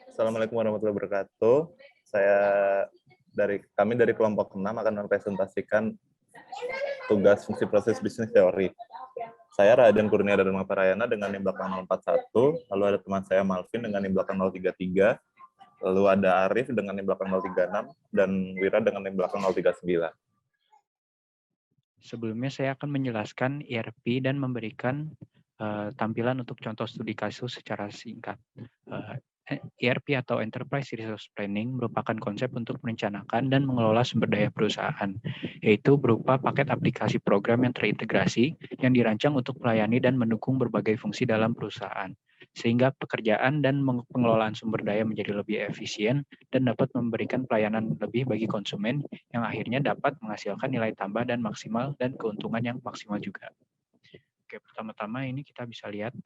Assalamualaikum warahmatullahi wabarakatuh. Kami dari kelompok 6 akan mempresentasikan tugas fungsi proses bisnis teori. Saya Raden Kurnia Dharma Parayana dengan NIM belakang 041, lalu ada teman saya Malvin dengan NIM belakang 033, lalu ada Arif dengan NIM belakang 036, dan Wira dengan NIM belakang 039. Sebelumnya saya akan menjelaskan ERP dan memberikan tampilan untuk contoh studi kasus secara singkat. ERP atau Enterprise Resource Planning merupakan konsep untuk merencanakan dan mengelola sumber daya perusahaan, yaitu berupa paket aplikasi program yang terintegrasi yang dirancang untuk melayani dan mendukung berbagai fungsi dalam perusahaan, sehingga pekerjaan dan pengelolaan sumber daya menjadi lebih efisien dan dapat memberikan pelayanan lebih bagi konsumen yang akhirnya dapat menghasilkan nilai tambah dan maksimal dan keuntungan yang maksimal juga. Oke, pertama-tama ini kita bisa lihat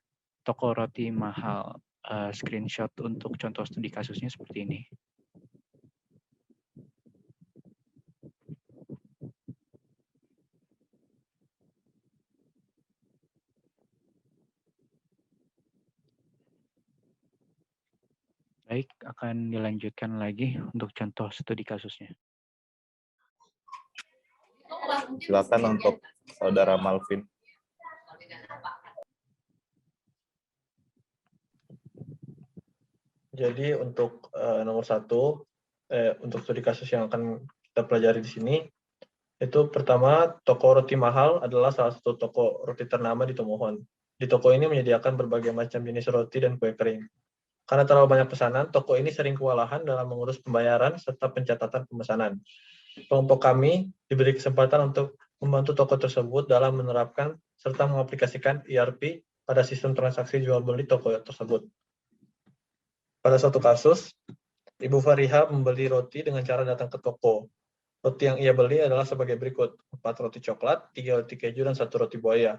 toko roti mahal. Screenshot untuk contoh studi kasusnya seperti ini. Baik, akan dilanjutkan lagi untuk contoh studi kasusnya. Silakan untuk saudara Malvin. Jadi untuk nomor 1, untuk studi kasus yang akan kita pelajari di sini, itu pertama, toko roti mahal adalah salah satu toko roti ternama di Tomohon. Di toko ini menyediakan berbagai macam jenis roti dan kue kering. Karena terlalu banyak pesanan, toko ini sering kewalahan dalam mengurus pembayaran serta pencatatan pemesanan. Kelompok kami diberi kesempatan untuk membantu toko tersebut dalam menerapkan serta mengaplikasikan ERP pada sistem transaksi jual beli toko tersebut. Pada suatu kasus, Ibu Fariha membeli roti dengan cara datang ke toko. Roti yang ia beli adalah sebagai berikut: 4 roti coklat, 3 roti keju, dan 1 roti buaya.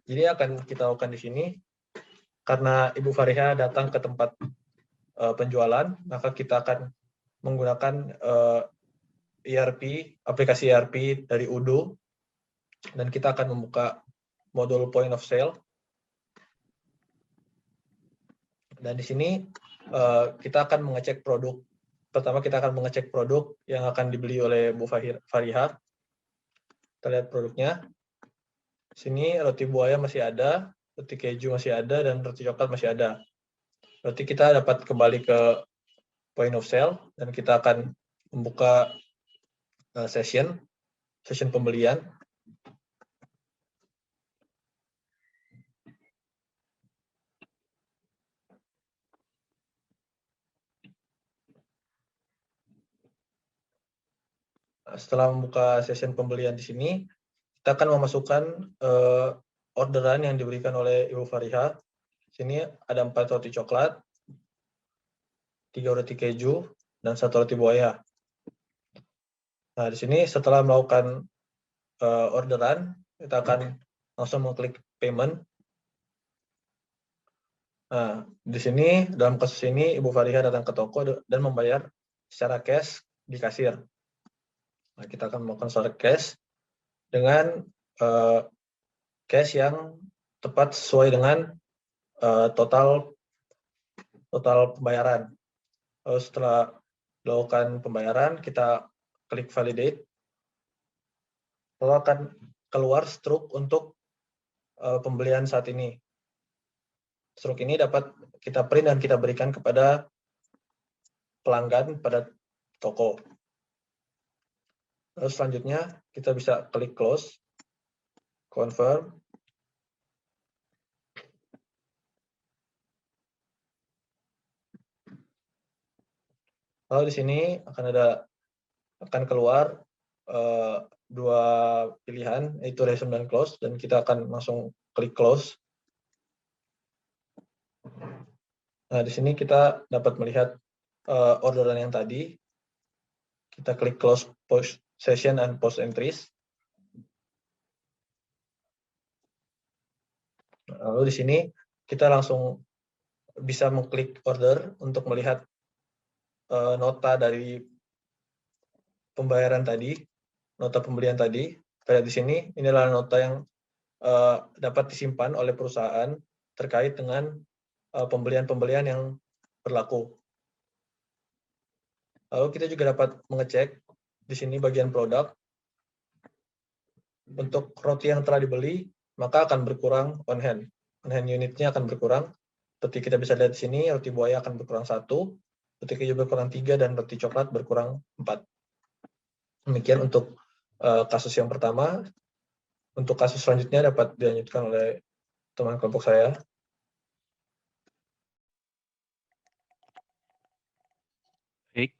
Jadi akan kita lakukan di sini, karena Ibu Fariha datang ke tempat penjualan, maka kita akan menggunakan aplikasi ERP dari Udo, dan kita akan membuka modul point of sale. Dan di sini kita akan mengecek produk. Pertama kita akan mengecek produk yang akan dibeli oleh Bu Fariha. Kita lihat produknya. Sini roti buaya masih ada, roti keju masih ada, dan roti coklat masih ada. Berarti kita dapat kembali ke point of sale, dan kita akan membuka session pembelian. Setelah membuka session pembelian di sini, kita akan memasukkan orderan yang diberikan oleh Ibu Fariha. Sini ada 4 roti coklat, 3 roti keju, dan 1 roti buaya. Nah, di sini setelah melakukan orderan, kita akan langsung mengklik payment. Nah, di sini dalam kasus ini Ibu Fariha datang ke toko dan membayar secara cash di kasir. Nah, kita akan melakukan secara cash dengan cash yang tepat sesuai dengan total pembayaran. Lalu setelah melakukan pembayaran, kita klik validate. Lalu akan keluar struk untuk pembelian saat ini. Struk ini dapat kita print dan kita berikan kepada pelanggan pada toko. Lalu selanjutnya kita bisa klik close, confirm. Lalu di sini akan keluar 2 pilihan, yaitu resume dan close, dan kita akan langsung klik close. Nah, di sini kita dapat melihat orderan yang tadi. Kita klik close post session and post entries. Lalu di sini kita langsung bisa mengklik order untuk melihat nota dari pembayaran tadi, nota pembelian tadi. Kita lihat di sini, ini adalah nota yang dapat disimpan oleh perusahaan terkait dengan pembelian-pembelian yang berlaku. Lalu kita juga dapat mengecek di sini bagian produk. Untuk roti yang telah dibeli, maka akan berkurang on hand. On hand unitnya akan berkurang. Seperti kita bisa lihat di sini, roti buaya akan berkurang 1, roti keju berkurang 3, dan roti coklat berkurang 4. Demikian untuk kasus yang pertama. Untuk kasus selanjutnya dapat dilanjutkan oleh teman kelompok saya. Baik,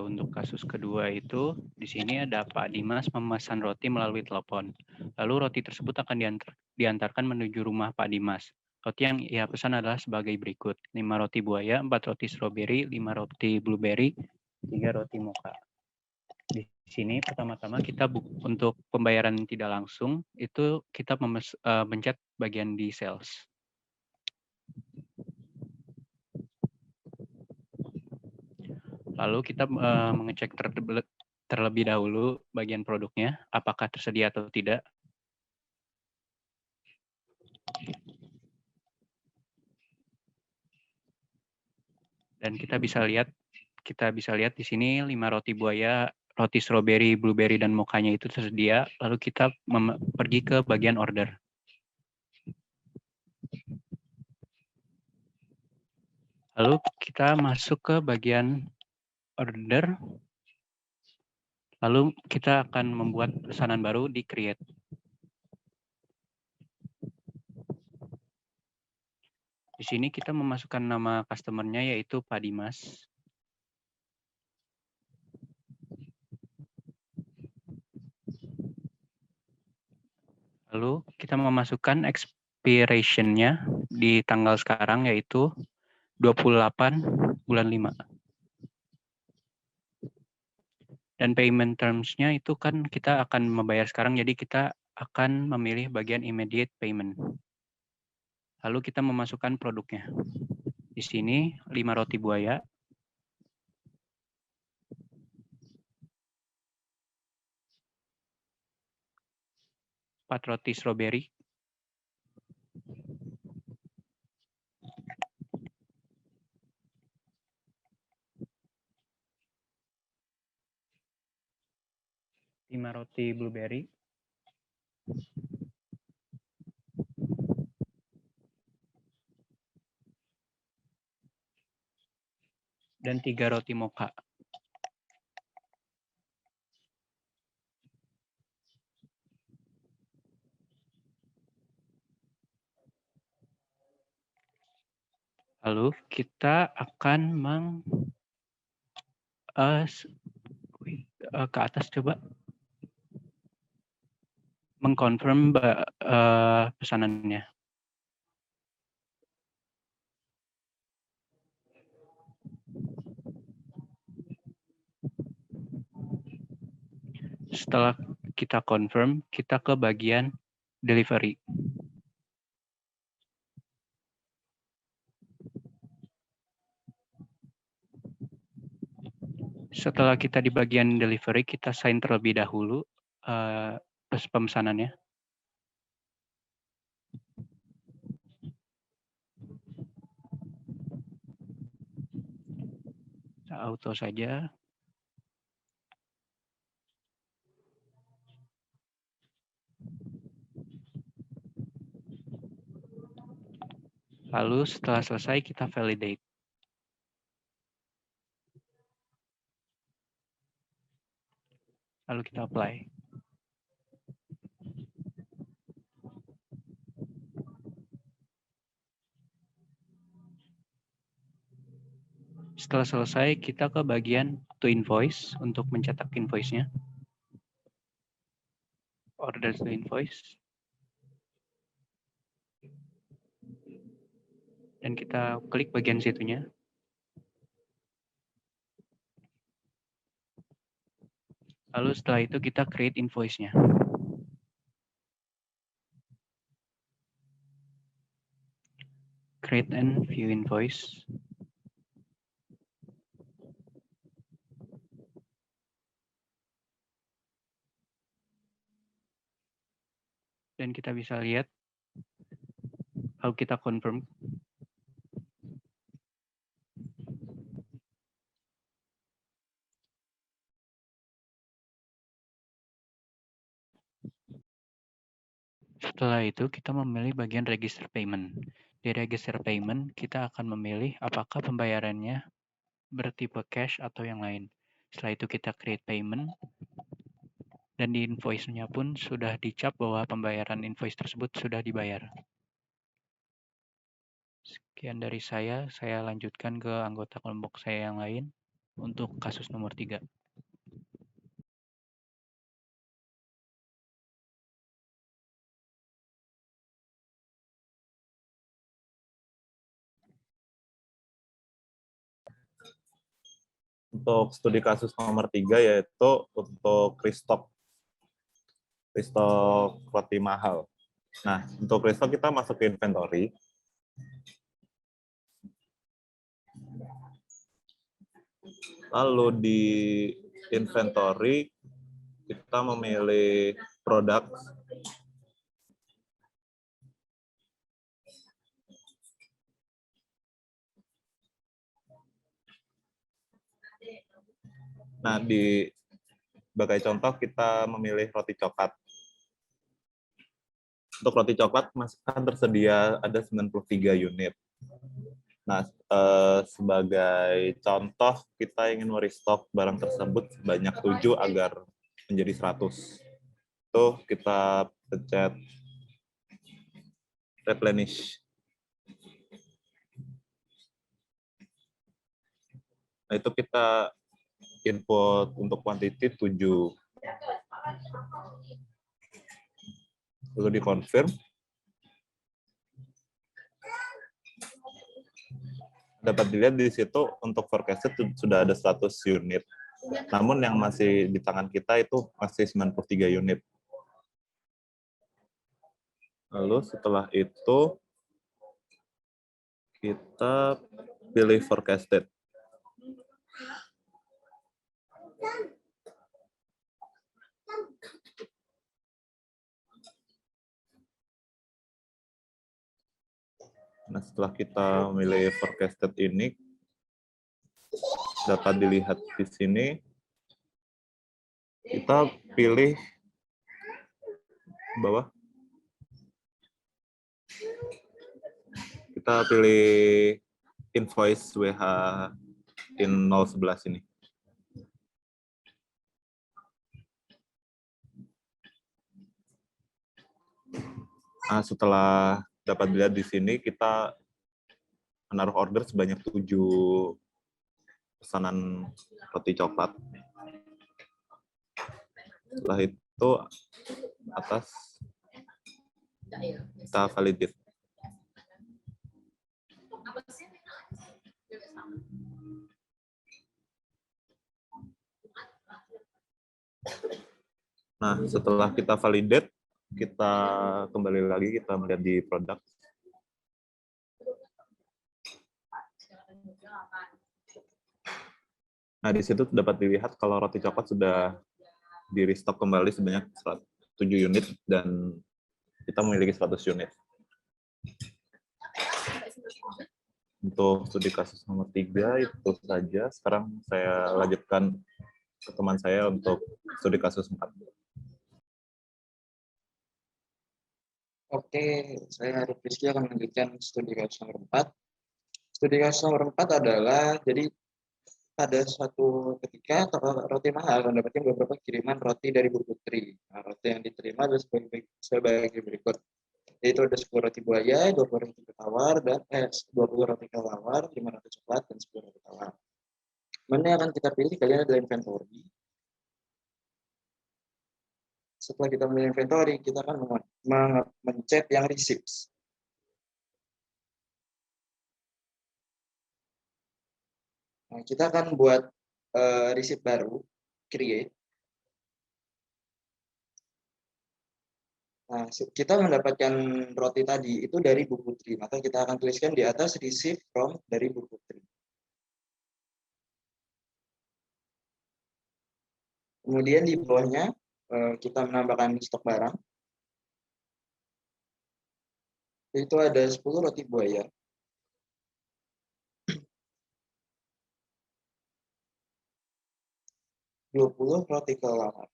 untuk kasus kedua itu, di sini ada Pak Dimas memesan roti melalui telepon. Lalu roti tersebut akan diantarkan menuju rumah Pak Dimas. Roti yang ia pesan adalah sebagai berikut: 5 roti buaya, 4 roti stroberi, 5 roti blueberry, 3 roti mocha. Di sini pertama-tama kita untuk pembayaran tidak langsung, itu kita mencet bagian di sales. Lalu kita mengecek terlebih dahulu bagian produknya, apakah tersedia atau tidak. Dan kita bisa lihat di sini 5 roti buaya, roti stroberi, blueberry, dan mochanya itu tersedia. Lalu kita pergi ke bagian order. Lalu kita masuk ke bagian order. Lalu kita akan membuat pesanan baru di create. Di sini kita memasukkan nama customer-nya yaitu Pak Dimas. Lalu kita memasukkan expiration-nya di tanggal sekarang yaitu 28 bulan 5. Dan payment terms-nya itu kan kita akan membayar sekarang, jadi kita akan memilih bagian immediate payment. Lalu kita memasukkan produknya. Di sini 5 roti buaya, 4 roti stroberi, 5 roti blueberry, dan 3 roti mocha. Lalu kita akan ke atas coba mengkonfirm pesanannya. Setelah kita confirm, kita ke bagian delivery. Setelah kita di bagian delivery, kita sign terlebih dahulu pemesanannya. Kita auto saja. Lalu setelah selesai kita validate. Lalu kita apply. Setelah selesai, kita ke bagian to invoice untuk mencetak invoice-nya. Order to invoice. Dan kita klik bagian situnya. Lalu setelah itu kita create invoice-nya. Create and view invoice. Dan kita bisa lihat Lalu kita confirm. Setelah itu kita memilih bagian register payment. Di register payment kita akan memilih apakah pembayarannya bertipe cash atau yang lain. Setelah itu kita create payment dan di invoice-nya pun sudah dicap bahwa pembayaran invoice tersebut sudah dibayar. Sekian dari saya lanjutkan ke anggota kelompok saya yang lain untuk kasus nomor 3. Untuk studi kasus nomor 3 yaitu untuk restock roti mahal. Nah, untuk restock kita masuk ke inventory. Lalu di inventory kita memilih produk. Nah, sebagai contoh kita memilih roti coklat. Untuk roti coklat masih kan tersedia ada 93 unit. Nah, sebagai contoh kita ingin merestock barang tersebut sebanyak 7 agar menjadi 100. Itu kita pencet replenish. Nah, itu kita input untuk quantity 7. Lalu dikonfirm. Dapat dilihat di situ untuk forecasted sudah ada 100 unit. Namun yang masih di tangan kita itu masih 93 unit. Lalu setelah itu kita pilih forecasted. Nah, setelah kita memilih forecasted ini, dapat dilihat di sini, kita pilih bawah. Kita pilih invoice WH in 011 ini. Nah, setelah dapat dilihat di sini, kita menaruh order sebanyak 7 pesanan roti coklat. Setelah itu, atas kita validate. Nah, setelah kita validate, kita kembali lagi, kita melihat di produk. Nah, di situ dapat dilihat kalau roti coklat sudah di restock kembali sebanyak 7 unit dan kita memiliki 100 unit. Untuk studi kasus nomor 3 itu saja. Sekarang saya lanjutkan ke teman saya untuk studi kasus 4. Oke, saya Arif Rizky akan melanjutkan studi kasus nomor 4. Studi kasus nomor 4 adalah, jadi pada suatu ketika roti mahal mendapatkan beberapa kiriman roti dari Bu Putri. Nah, roti yang diterima adalah sebagai berikut. Yaitu ada 10 roti buaya, 20 roti tawar, dan 20 roti kelawar, 5 roti coklat, dan 10 roti tawar. Mana yang akan kita pilih kalian adalah inventory. Setelah kita memilih inventory, kita akan mencet yang receipts. Nah, kita akan buat receipt baru, create. Nah, kita mendapatkan roti tadi itu dari Bu Putri, maka kita akan tuliskan di atas receipt from dari Bu Putri. Kemudian di bawahnya kita menambahkan stok barang. Itu ada 10 roti buaya. Dua 20 roti kelelawar.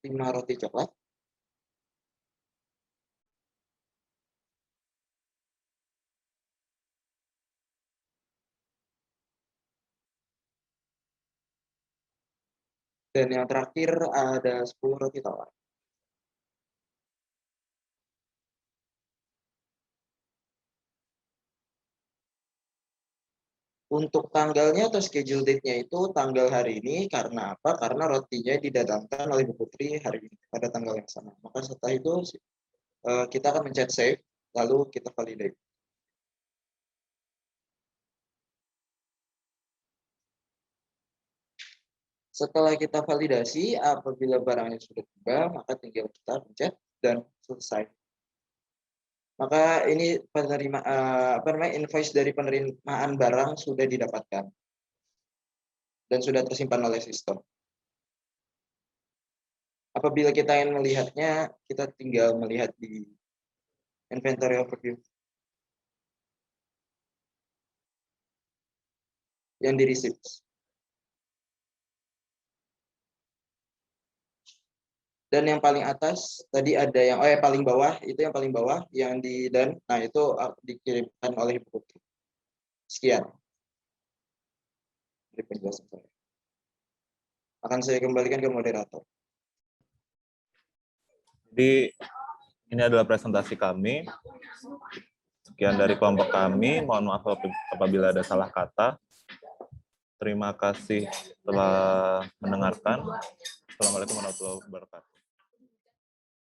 5 roti coklat. Dan yang terakhir ada 10 roti tawar. Untuk tanggalnya atau schedule date-nya itu tanggal hari ini, karena apa? Karena rotinya didatangkan oleh Bu Putri hari ini pada tanggal yang sama. Maka setelah itu kita akan mencet save, lalu kita validate. Setelah kita validasi, apabila barangnya sudah tiba, maka tinggal kita pencet dan selesai. Maka ini invoice dari penerimaan barang sudah didapatkan dan sudah tersimpan oleh sistem. Apabila kita ingin melihatnya, kita tinggal melihat di inventory overview yang di receipts. Dan yang paling atas tadi ada yang paling bawah, itu yang paling bawah yang di dan nah itu dikirimkan oleh Ibu Putri. Sekian dari penjelasan saya. Akan saya kembalikan ke moderator. Jadi ini adalah presentasi kami. Sekian dari kelompok kami. Mohon maaf apabila ada salah kata. Terima kasih telah mendengarkan. Assalamualaikum warahmatullahi wabarakatuh.